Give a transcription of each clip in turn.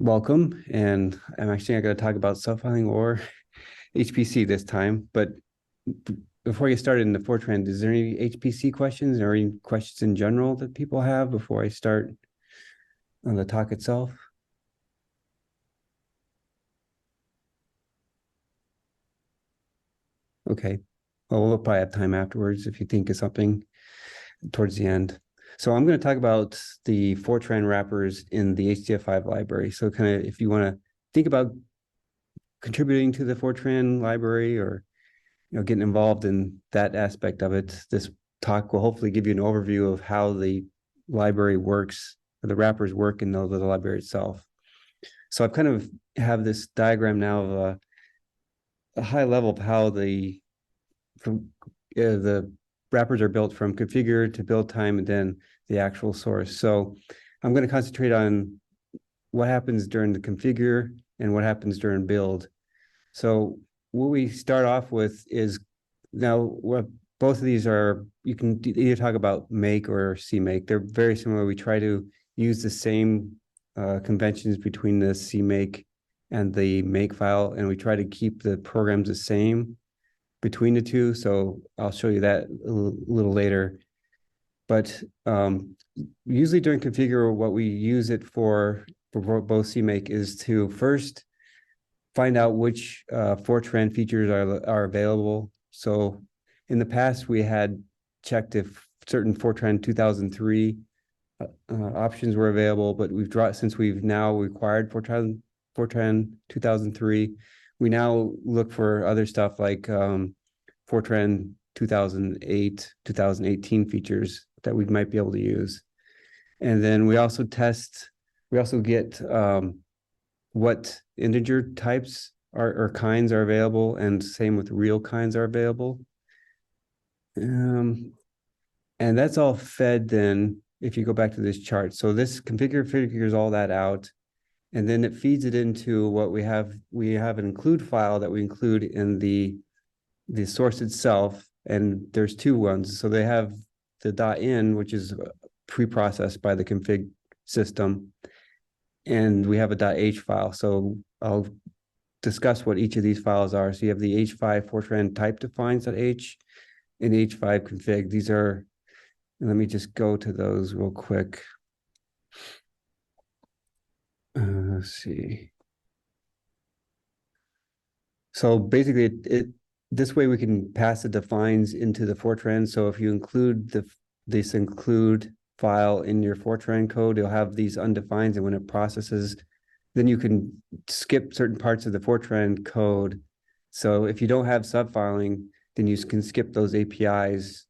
Welcome, and I'm actually not going to talk about subfiling or HPC this time, but before you start in the Fortran, is there any HPC questions or any questions in general that people have before I start on the talk itself? Okay, well, we'll probably have time afterwards if you think of something towards the end. So I'm going to talk about the Fortran wrappers in the HDF5 library. So kind of if you want to think about contributing to the Fortran library or getting involved in that aspect of it, this talk will hopefully give you an overview of how the library works, or the wrappers work in the library itself. So I've kind of have this diagram now of a high level of how the wrappers are built from configure to build time and then the actual source. So I'm going to concentrate on what happens during the configure and what happens during build. So what we start off with is now what both of these are, you can either talk about make or CMake. They're very similar. We try to use the same conventions between the CMake and the make file, and we try to keep the programs the same between the two. So I'll show you that a little later. But usually during configure, what we use it for both CMake is to first find out which Fortran features are available. So in the past, we had checked if certain Fortran 2003 options were available, but since we've now required Fortran 2003, we now look for other stuff like Fortran 2008, 2018 features that we might be able to use. And then we also get what integer types or kinds are available, and same with real kinds are available. And that's all fed then, if you go back to this chart. So this configure figures all that out, and then it feeds it into what we have. We have an include file that we include in the source itself, and there's two ones. So they have the .in, which is pre-processed by the config system, and we have a .h file. So I'll discuss what each of these files are. So you have the H5 Fortran type defines.h and H5 config. These are, let me just go to those real quick. Let's see. So basically, this way we can pass the defines into the Fortran. So if you include this include file in your Fortran code, you'll have these undefined, and when it processes, then you can skip certain parts of the Fortran code. So if you don't have subfiling, then you can skip those APIs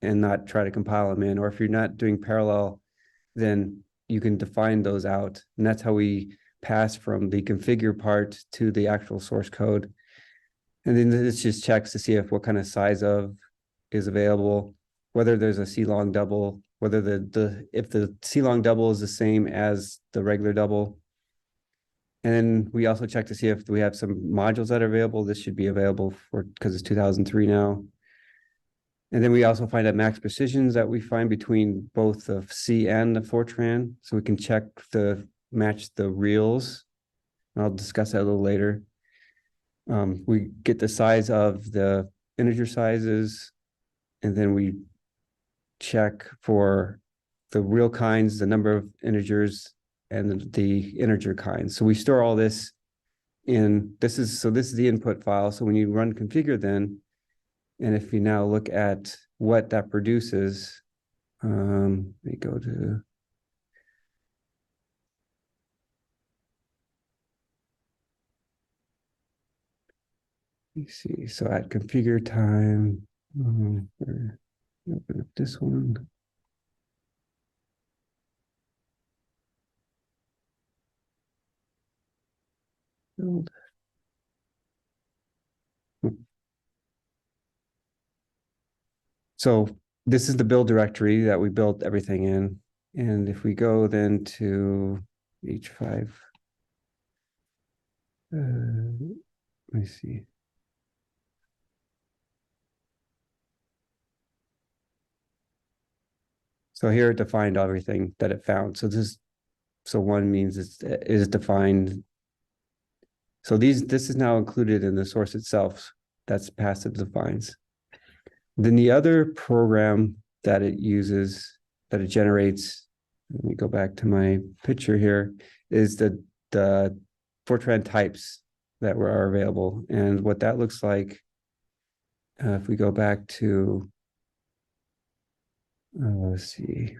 and not try to compile them in. Or if you're not doing parallel, then you can define those out. And that's how we pass from the configure part to the actual source code. And then this just checks to see if what kind of size of is available, whether there's a C-long double, whether if the C-long double is the same as the regular double. And then we also check to see if we have some modules that are available. This should be available because it's 2003 now. And then we also find out max precisions that we find between both the C and the Fortran. So we can match the reals. I'll discuss that a little later. We get the size of the integer sizes, and then we check for the real kinds, the number of integers, and the integer kinds. So we store all this in, this is the input file. So when you run configure then, and if you now look at what that produces, let me go to, let me see. So at configure time, open up this one. Build. So this is the build directory that we built everything in. And if we go then to H5, let me see. So here it defined everything that it found. So this So one means is defined. So this is now included in the source itself. That's passive defines. Then the other program that it uses, that it generates, let me go back to my picture here, is the Fortran types that are available. And what that looks like, if we go back to, let's see.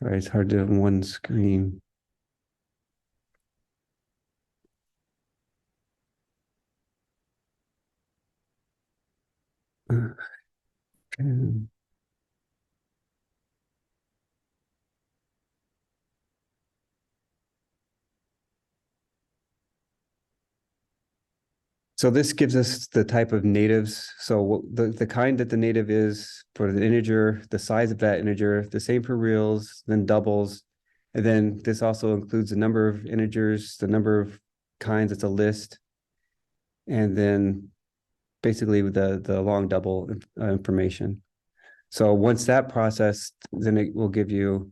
Sorry, it's hard to have one screen. Okay. So this gives us the type of natives. So the kind that the native is for the integer, the size of that integer, the same for reals, then doubles. And then this also includes the number of integers, the number of kinds, it's a list. And then basically the long double information. So once that processed, then it will give you,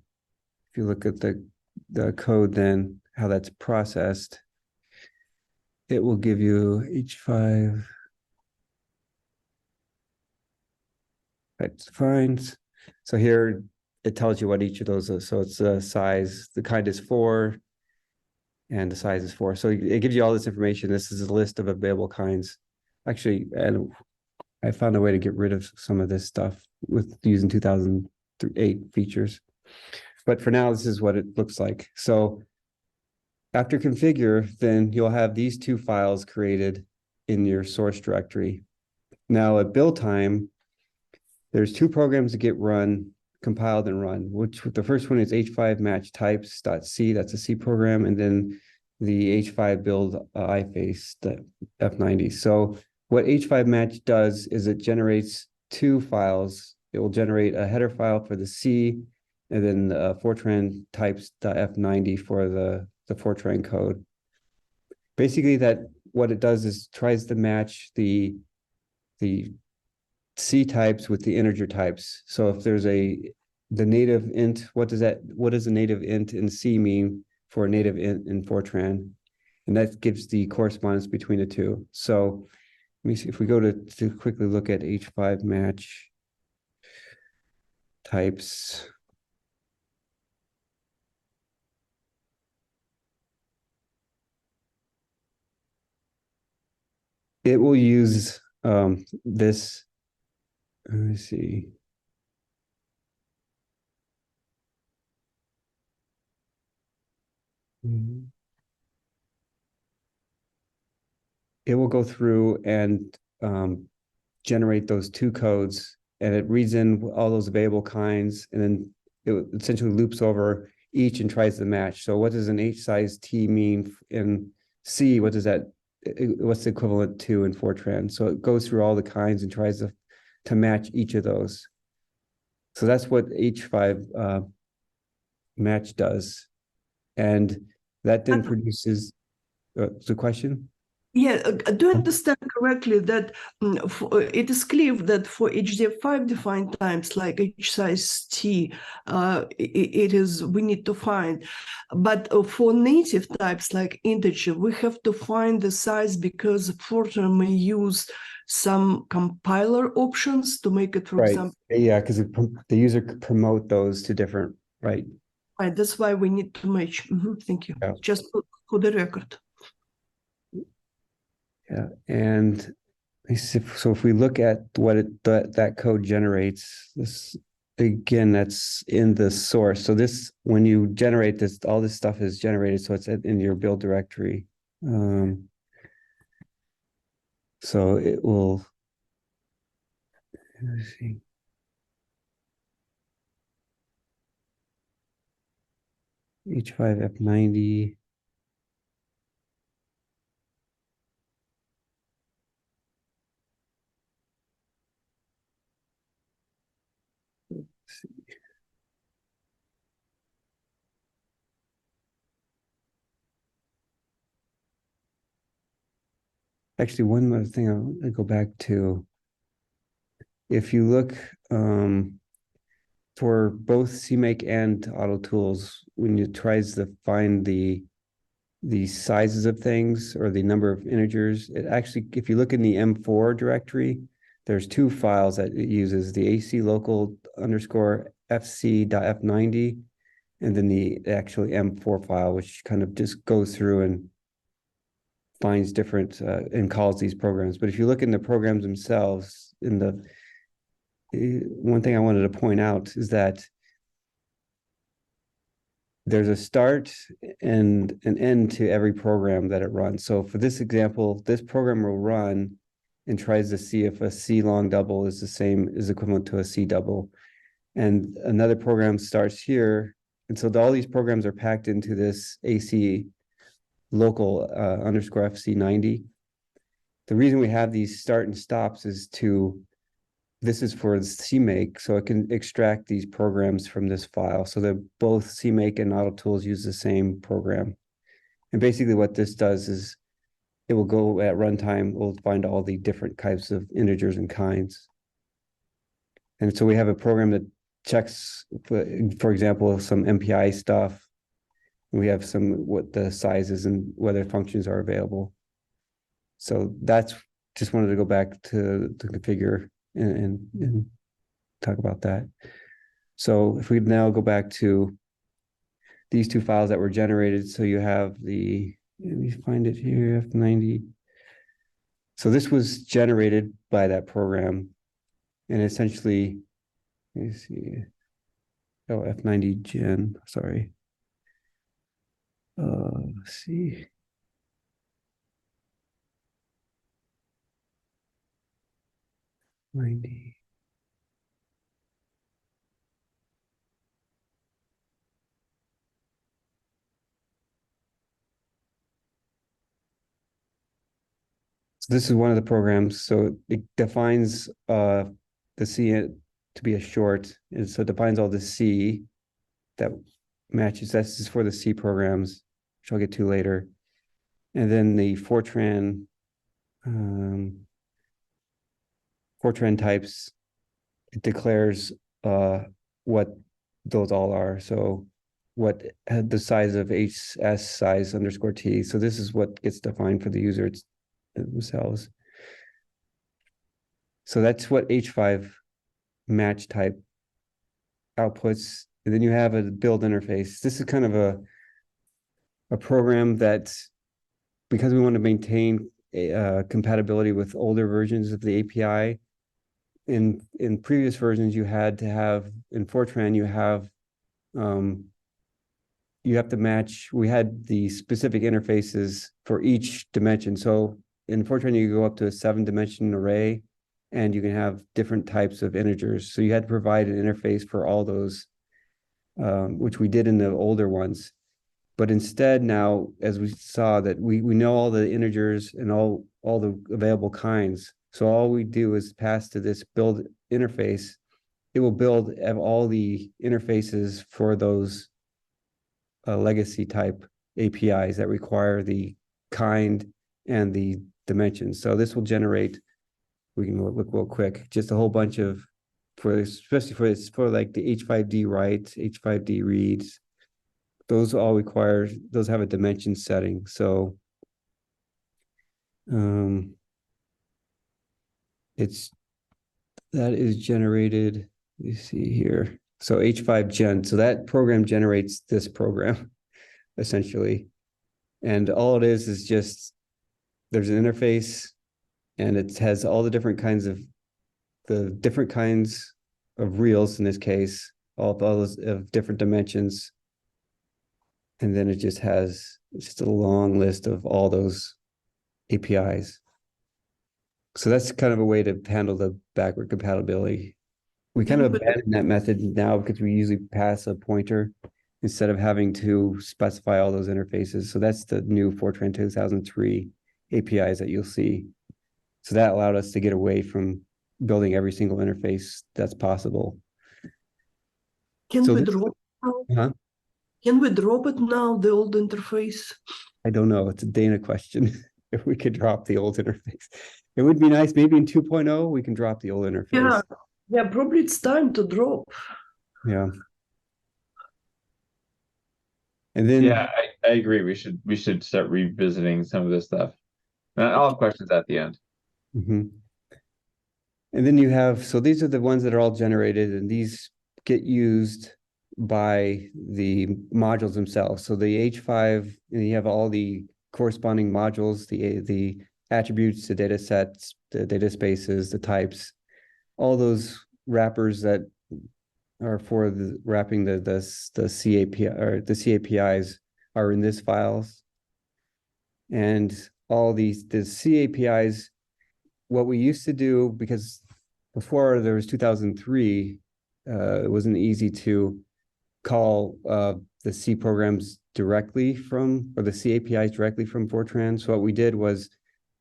if you look at the code, then how that's processed, it will give you H5 defines. So here it tells you what each of those is. So it's the size, the kind is 4, and the size is 4. So it gives you all this information. This is a list of available kinds. Actually, and I found a way to get rid of some of this stuff with using 2008 features. But for now, this is what it looks like. So after configure, then you'll have these two files created in your source directory. Now at build time, there's two programs that get run, compiled and run, which the first one is H5 match types.c, that's a C program, and then the H5 build iface, the F90. So what H5 match does is it generates two files. It will generate a header file for the C, and then Fortran types.f90 for the Fortran code. Basically, that what it does is tries to match the C types with the integer types. So if there's the native int, what does a native int in C mean for a native int in Fortran? And that gives the correspondence between the two. So let me see if we go to quickly look at H5 match types. It will use this, let me see. It will go through and generate those two codes, and it reads in all those available kinds, and then it essentially loops over each and tries to match. So what does an H size T mean in C? What's the equivalent to in Fortran? So it goes through all the kinds and tries to match each of those. So that's what H5 match does. And that then produces the question? Yeah, do I understand correctly that it is clear that for HDF5 defined types like H size T, it is we need to find, but for native types like integer, we have to find the size because Fortran may use some compiler options to make it, for example. Yeah, because the user could promote those to different, right? Right, that's why we need to match. Thank you. Yeah. Just for the record. Yeah, and so if we look at what that code generates, this again, that's in the source. So this, when you generate this, all this stuff is generated, so it's in your build directory. So it will, let's see. H5F90. Actually, one other thing I'll go back to. If you look, for both CMake and Auto Tools, when you tries to find the sizes of things or the number of integers, it actually, if you look in the M4 directory, there's two files that it uses, the AC local underscore fc.f90, and then the actual M4 file, which kind of just goes through and finds different and calls these programs. But if you look in the programs themselves, in the one thing I wanted to point out is that there's a start and an end to every program that it runs. So for this example, this program will run and tries to see if a C long double is equivalent to a C double. And another program starts here. And so all these programs are packed into this AC local underscore FC90. The reason we have these start and stops is this is for CMake, so it can extract these programs from this file. So that both CMake and Auto Tools use the same program. And basically what this does is it will go at runtime, we'll find all the different types of integers and kinds. And so we have a program that checks, for example, some MPI stuff. We have what the sizes and whether functions are available. So that's just wanted to go back to configure and talk about that. So if we now go back to these two files that were generated, so you have let me find it here, F90. So this was generated by that program, and essentially, let me see, F90 gen, sorry. Let's see. '90. So this is one of the programs. So it defines the C to be a short, and so it defines all the C that matches. This is for the C programs, which I'll get to later. And then the Fortran types, it declares what those all are. So what the size of HS size underscore T. So this is what gets defined for the user themselves. So that's what H5 match type outputs. And then you have a build interface. This is kind of a program that, because we want to maintain compatibility with older versions of the API, in previous versions you had to have, in Fortran you have to match, we had the specific interfaces for each dimension. So in Fortran you go up to a 7-dimension array and you can have different types of integers. So you had to provide an interface for all those, which we did in the older ones. But instead now, as we saw, that we know all the integers and all the available kinds. So all we do is pass to this build interface. It will build all the interfaces for those legacy type APIs that require the kind and the dimensions. So this will generate, we can look real quick, just a whole bunch of, especially for like the H5D writes, H5D reads. Those all require, those have a dimension setting. So that is generated, you see here. So H5 gen, so that program generates this program essentially. And all it is just, there's an interface and it has all the different kinds of reals in this case, all those of different dimensions. And then it just has just a long list of all those APIs. So that's kind of a way to handle the backward compatibility. We kind of abandoned that method now because we usually pass a pointer instead of having to specify all those interfaces. So that's the new Fortran 2003 APIs that you'll see. So that allowed us to get away from building every single interface that's possible. Can we drop now? Can we drop it now, the old interface? I don't know. It's a Dana question. If we could drop the old interface. It would be nice. Maybe in 2.0, we can drop the old interface. Yeah, probably it's time to drop. Yeah. And then, Yeah, I agree. We should start revisiting some of this stuff. I'll have questions at the end. mhm. And then you have, so these are the ones that are all generated, and these get used by the modules themselves. So the H5, and you have all the corresponding modules, the attributes, the data sets, the data spaces, the types, all those wrappers that are for the wrapping the CAPI or the CAPIs are in this files. And all the CAPIs, what we used to do, because before there was 2003, it wasn't easy to call the C programs directly from, or the C APIs directly from Fortran. So what we did was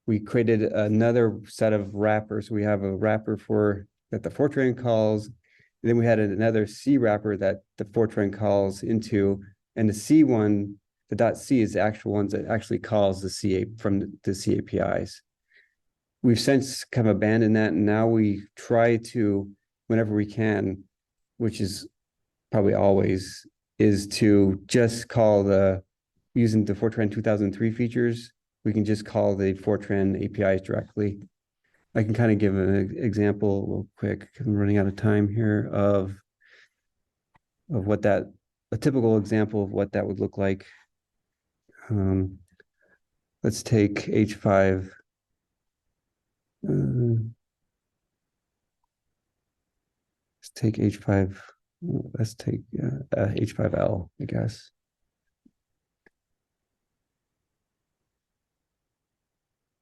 we created another set of wrappers. We have a wrapper for that the Fortran calls, and then we had another C wrapper that the Fortran calls into, and the C one, the .c is the actual ones that actually calls the CA from the C APIs. We've since kind of abandoned that, and now we try to, whenever we can, which is probably always, is to just call using the Fortran 2003 features, we can just call the Fortran APIs directly. I can kind of give an example real quick, because I'm running out of time here, of what that, a typical example of what that would look like. Let's take H5. Let's take H5. Let's take H5L, I guess.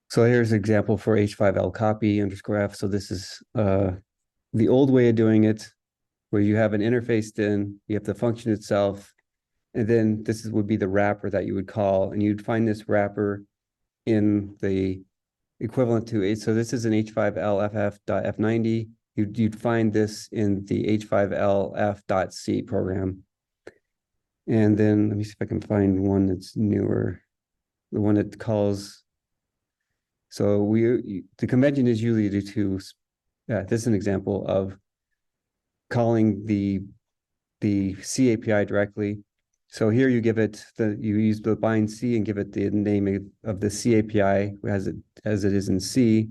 So here's an example for H5L copy underscore F. So this is the old way of doing it, where you have an interface in, you have the function itself, and then would be the wrapper that you would call, and you'd find this wrapper in the equivalent to it. So this is an H5LFF.F90. You'd find this in the H5LF.C program. And then let me see if I can find one that's newer, the one that calls. So the convention is usually to, this is an example of calling the C API directly. So here you give it you use the bind C and give it the name of the C API as it is in C.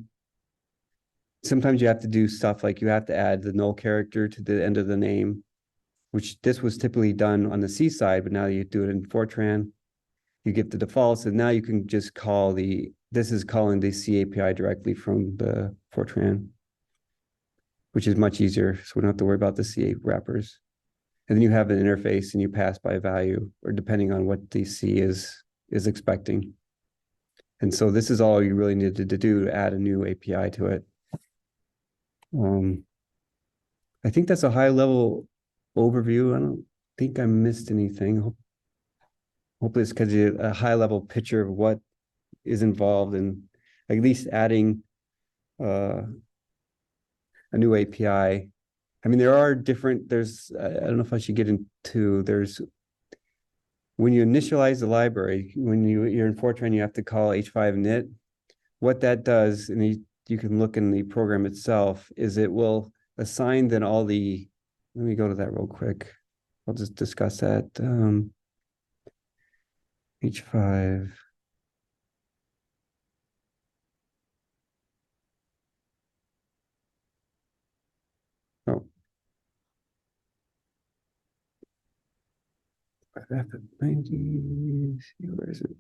Sometimes you have to do stuff like you have to add the null character to the end of the name, which this was typically done on the C side, but now you do it in Fortran. You get the defaults, and now you can just call this is calling the C API directly from the Fortran, which is much easier. So we don't have to worry about the C wrappers. And then you have an interface and you pass by value, or depending on what the C is expecting. And so this is all you really needed to do to add a new API to it. I think that's a high level overview. I don't think I missed anything. Hopefully it's because you a high level picture of what is involved in at least adding a new API. I mean, there are different, I don't know if I should get into, when you initialize the library, when you're in Fortran, you have to call h5 init. What that does, and you can look in the program itself, is it will assign then let me go to that real quick. I'll just discuss that. H5. Oh. F90, where is it?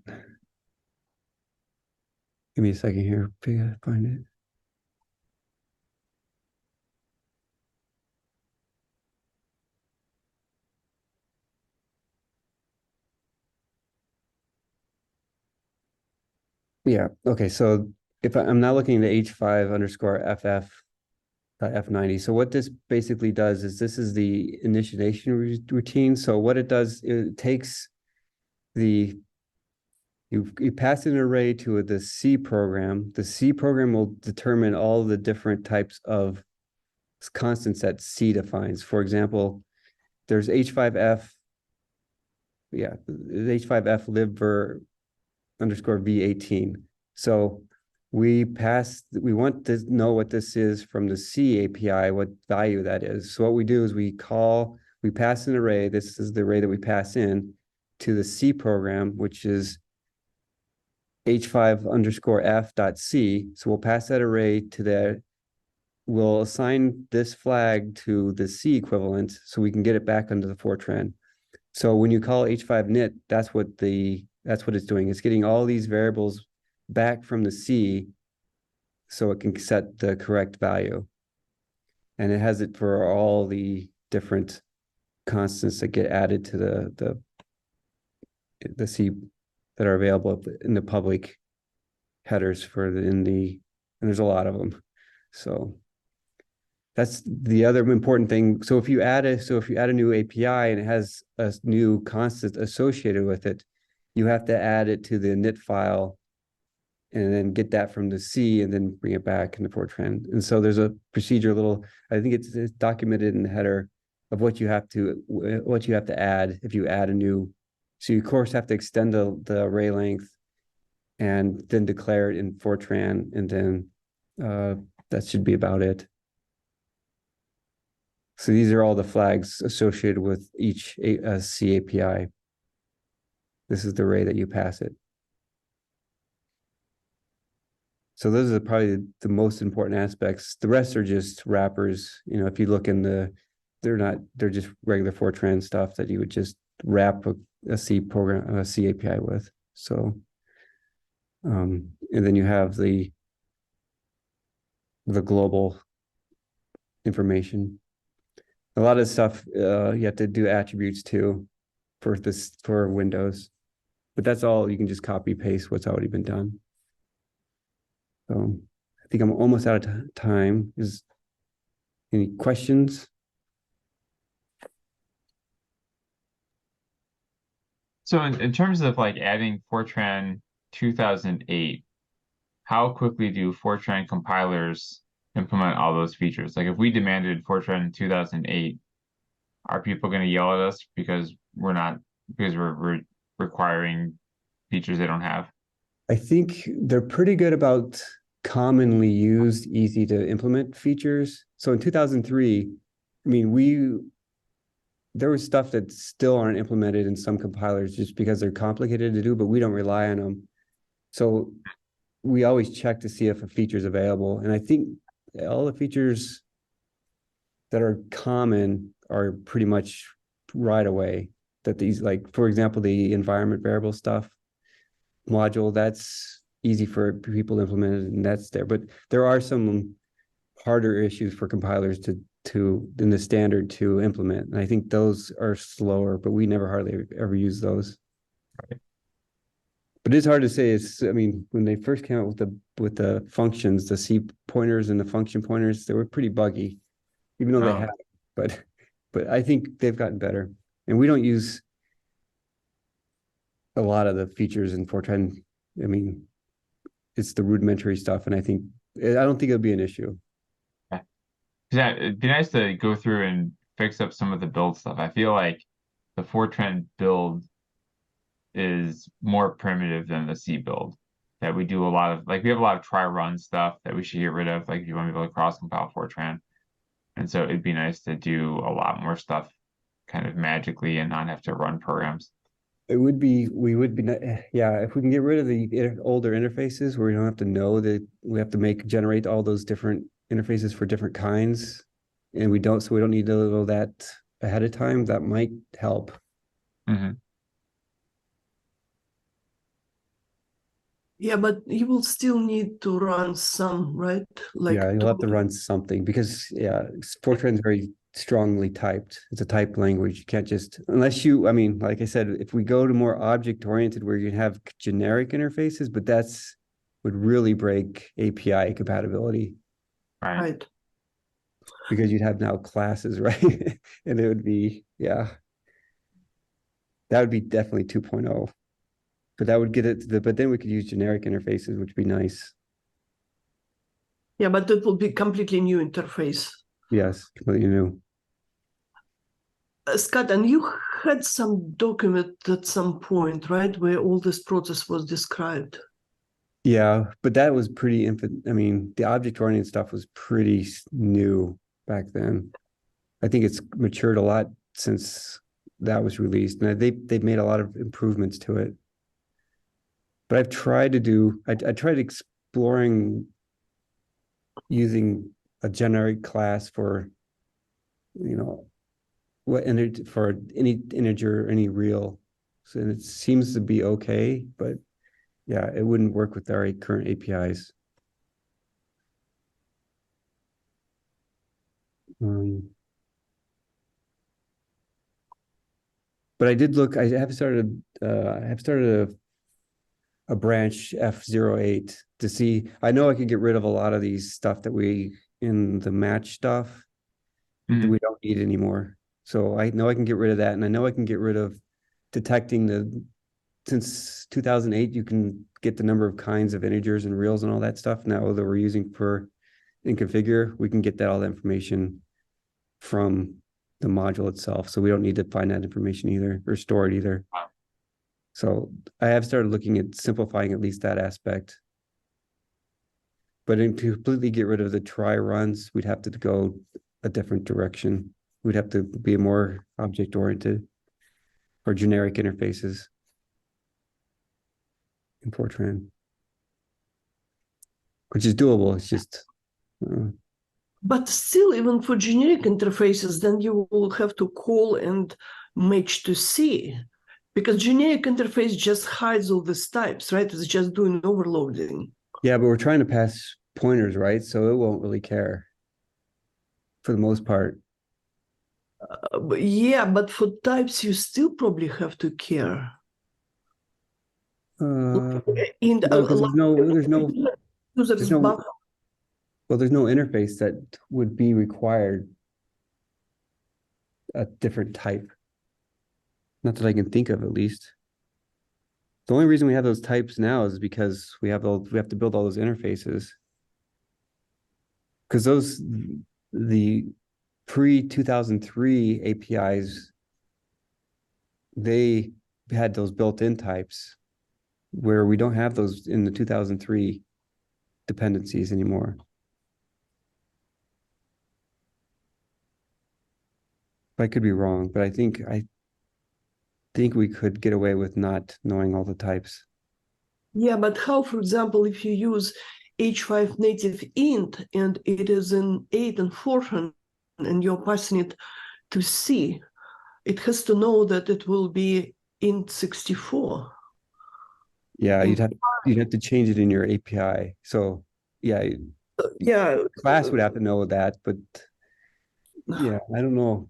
Give me a second here, find it. Yeah, okay, so if I'm not looking at H5 underscore FF F90. So what this basically does is this is the initiation routine. So what it does, it takes you pass an array to the C program. The C program will determine all the different types of constants that C defines. For example, there's H5F, yeah, H5F libver underscore V18. So we want to know what this is from the C API, what value that is. So what we do is we call we pass an array. This is the array that we pass in to the C program, which is h5_f.c. So we'll pass that array to that. We'll assign this flag to the C equivalent so we can get it back under the Fortran. So when you call h5init, that's what it's doing. It's getting all these variables back from the C so it can set the correct value. And it has it for all the different constants that get added to the C that are available in the public headers and there's a lot of them. So that's the other important thing. So if you add a new API and it has a new constant associated with it, you have to add it to the init file and then get that from the C and then bring it back in the Fortran. And so there's a procedure, I think it's documented in the header of what you have to add if you add a new. So you of course have to extend the array length and then declare it in Fortran, and then that should be about it. So these are all the flags associated with each C API. This is the array that you pass it. So those are probably the most important aspects. The rest are just wrappers. If you look they're just regular Fortran stuff that you would just wrap a C program, a C API with. So, and then you have the global information. A lot of stuff you have to do attributes too for Windows, but that's all. You can just copy paste what's already been done. So I think I'm almost out of time. Is any questions? So in terms of like adding Fortran 2008, how quickly do Fortran compilers implement all those features? Like if we demanded Fortran 2008, are people going to yell at us because we're requiring features they don't have? I think they're pretty good about commonly used, easy to implement features. So in 2003, I mean, there was stuff that still aren't implemented in some compilers just because they're complicated to do, but we don't rely on them. So we always check to see if a feature is available. And I think all the features that are common are pretty much right away. That these, like, for example, the environment variable stuff, module, that's easy for people to implement it, and that's there. But there are some harder issues for compilers in the standard to implement. And I think those are slower, but we never hardly ever use those. Right. But it's hard to say. I mean, when they first came out with the functions, the C pointers and the function pointers, they were pretty buggy, even though they had. But I think they've gotten better, and we don't use a lot of the features in Fortran. I mean, it's the rudimentary stuff, and I don't think it'll be an issue. Yeah, it'd be nice to go through and fix up some of the build stuff. I feel like the Fortran build is more primitive than the C build. That we do a lot of, like, we have a lot of try run stuff that we should get rid of, like if you want to be able to cross compile Fortran. And so it'd be nice to do a lot more stuff kind of magically and not have to run programs. We would be, yeah, if we can get rid of the older interfaces where we don't have to know that we have to generate all those different interfaces for different kinds, and we don't need to know that ahead of time, that might help. Mm-hmm. Yeah, but you will still need to run some, right? Like, yeah, you'll have to run something because Fortran is very strongly typed. It's a typed language. You can't just, unless I mean, like I said, if we go to more object-oriented where you have generic interfaces, but would really break API compatibility. Right. Because you'd have now classes, right? And it would be, that would be definitely 2.0. But that would get it but then we could use generic interfaces, which would be nice. Yeah, but it will be completely new interface. Yes, completely new. Scott, and you had some document at some point, right, where all this process was described. Yeah, but that was pretty I mean, the object-oriented stuff was pretty new back then. I think it's matured a lot since that was released, and they've made a lot of improvements to it. But I've tried to do, I tried exploring using a generic class for, you know, for any integer, any real. So it seems to be okay, but yeah, it wouldn't work with our current APIs. But I did look, I have started a branch F08 to see, I know I could get rid of a lot of these stuff that we, in the match stuff, that we don't need anymore. So I know I can get rid of that, and I know I can get rid of detecting since 2008, you can get the number of kinds of integers and reals and all that stuff now that we're using in configure, we can get all that information from the module itself. So we don't need to find that information either or store it either. Wow. So I have started looking at simplifying at least that aspect. But to completely get rid of the try runs, we'd have to go a different direction. We'd have to be more object oriented or generic interfaces in Fortran, which is doable. It's just. But still, even for generic interfaces, then you will have to call and match to C, because generic interface just hides all these types, right? It's just doing overloading. Yeah, but we're trying to pass pointers, right? So it won't really care for the most part. Yeah, but for types, you still probably have to care. No, In 'cause there's no buffer. well, there's no interface that would be required a different type. Not that I can think of, at least. The only reason we have those types now is because we have to build all those interfaces. Because the pre-2003 APIs, they had those built-in types where we don't have those in the 2003 dependencies anymore. I could be wrong, but I think we could get away with not knowing all the types. Yeah, but how, for example, if you use H5 native int and it is in 8 and Fortran and you're passing it to C, it has to know that it will be int 64. Yeah, you'd have to change it in your API. So yeah, class would have to know that, but yeah, I don't know.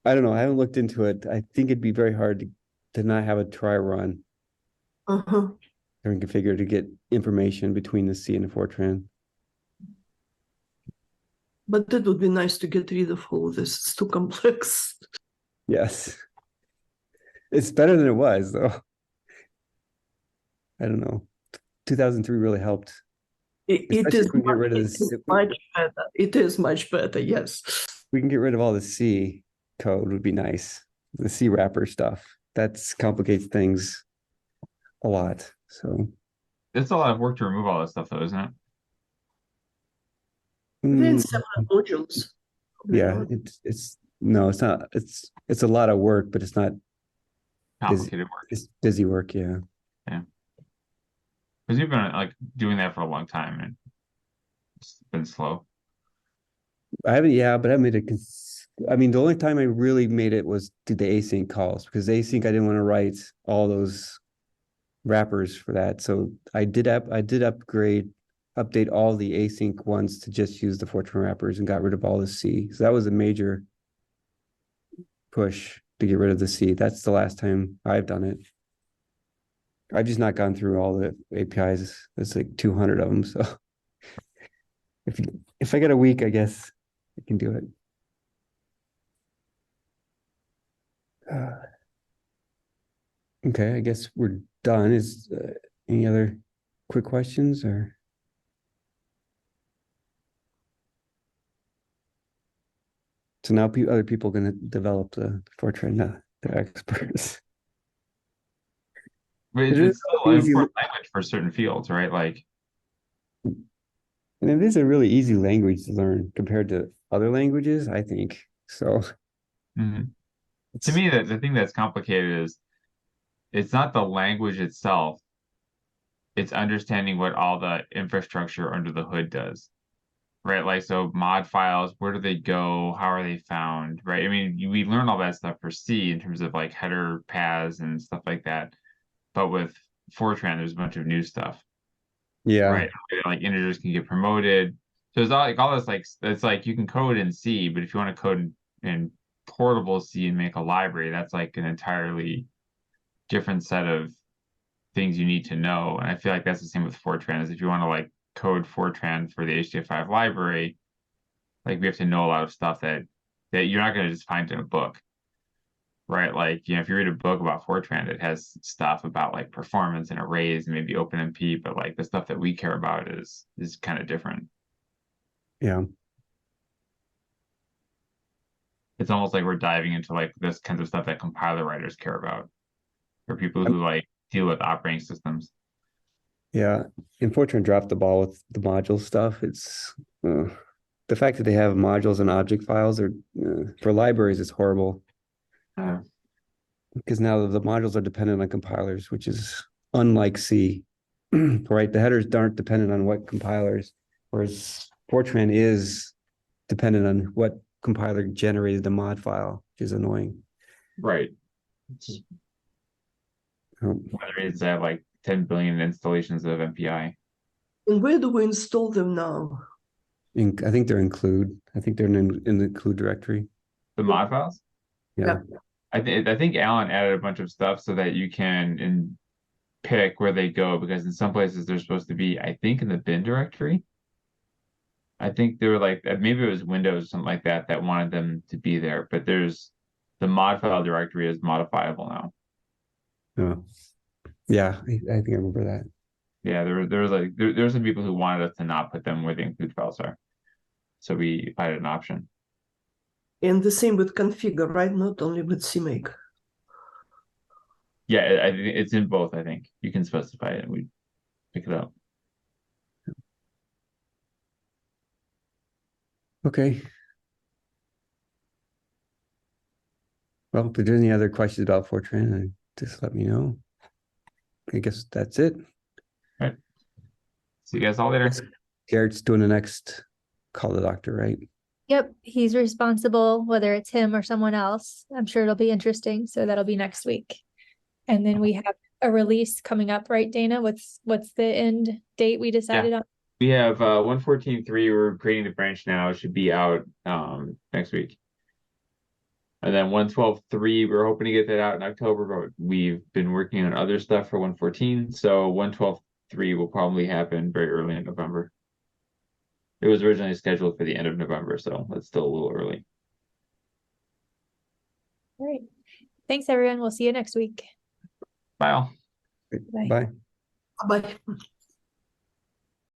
I haven't looked into it. I think it'd be very hard to not have a try run during configure to get information between the C and the Fortran. But it would be nice to get rid of all this. It's too complex. Yes. It's better than it was, though. I don't know. 2003 really helped. It is we can get rid of this. Much better. It is much better, yes. We can get rid of all the C code would be nice. The C wrapper stuff. That complicates things a lot. So it's a lot of work to remove all that stuff, though, isn't it? Then separate modules. Yeah, it's not. It's a lot of work, but it's not Complicated work. It's busy work, yeah. Yeah. Because you've been like doing that for a long time and it's been slow. I haven't, yeah, but I made it. I mean, the only time I really made it was to the async calls, because async I didn't want to write all those wrappers for that. So I did update all the async ones to just use the Fortran wrappers and got rid of all the C. So that was a major push to get rid of the C. That's the last time I've done it. I've just not gone through all the APIs. There's like 200 of them. So if I get a week, I guess I can do it. Okay, I guess we're done. Is any other quick questions or? So now other people are going to develop the Fortran, they're experts. But it's still an important language for certain fields, right? Like, and it is a really easy language to learn compared to other languages, I think. So, To me, the thing that's complicated is it's not the language itself, it's understanding what all the infrastructure under the hood does. Right, like so mod files, where do they go? How are they found? Right. I mean, we learn all that stuff for C in terms of like header paths and stuff like that. But with Fortran, there's a bunch of new stuff, Yeah, right? Like integers can get promoted. So it's all this like it's like you can code in C, but if you want to code in portable C and make a library, that's like an entirely different set of things you need to know. And I feel like that's the same with Fortran, is if you want to like code Fortran for the HDF5 library, like we have to know a lot of stuff that you're not going to just find in a book, right? Like, if you read a book about Fortran, it has stuff about like performance and arrays and maybe OpenMP, but like the stuff that we care about is kind of different. yeah. It's almost like we're diving into like this kinds of stuff that compiler writers care about, for people who like deal with operating systems. Yeah, and Fortran dropped the ball with the module stuff. It's the fact that they have modules and object files are for libraries is horrible because now the modules are dependent on compilers, which is unlike C, right? The headers aren't dependent on what compilers, whereas Fortran is dependent on what compiler generated the mod file, which is annoying. Right. Um, Whether it's at like 10 billion installations of MPI. And where do we install them now? I think they're include. I think they're in the include directory. The mod files? Yeah. I think Alan added a bunch of stuff so that you can pick where they go, because in some places they're supposed to be, I think, in the bin directory. I think they were like maybe it was Windows or something like that that wanted them to be there, but there's the mod file directory is modifiable now. Oh. Yeah, I think I remember that. Yeah, there was like there were some people who wanted us to not put them where the include files are, so we added an option. And the same with configure, right? Not only with CMake. Yeah, I think it's in both. I think you can specify it and we pick it up. Okay. Well, if there's any other questions about Fortran, just let me know. I guess that's it. All right. See you guys all later. Garrett's doing the next call the doctor, right? Yep, he's responsible, whether it's him or someone else. I'm sure it'll be interesting. So that'll be next week. And then we have a release coming up, right, Dana? What's the end date we decided on? We have 114.3. We're creating the branch now. It should be out next week. And then 112.3, we're hoping to get that out in October, but we've been working on other stuff for 114. So 112.3 will probably happen very early in November. It was originally scheduled for the end of November, so that's still a little early. All right. Thanks, everyone. We'll see you next week. Bye all. Bye. Bye.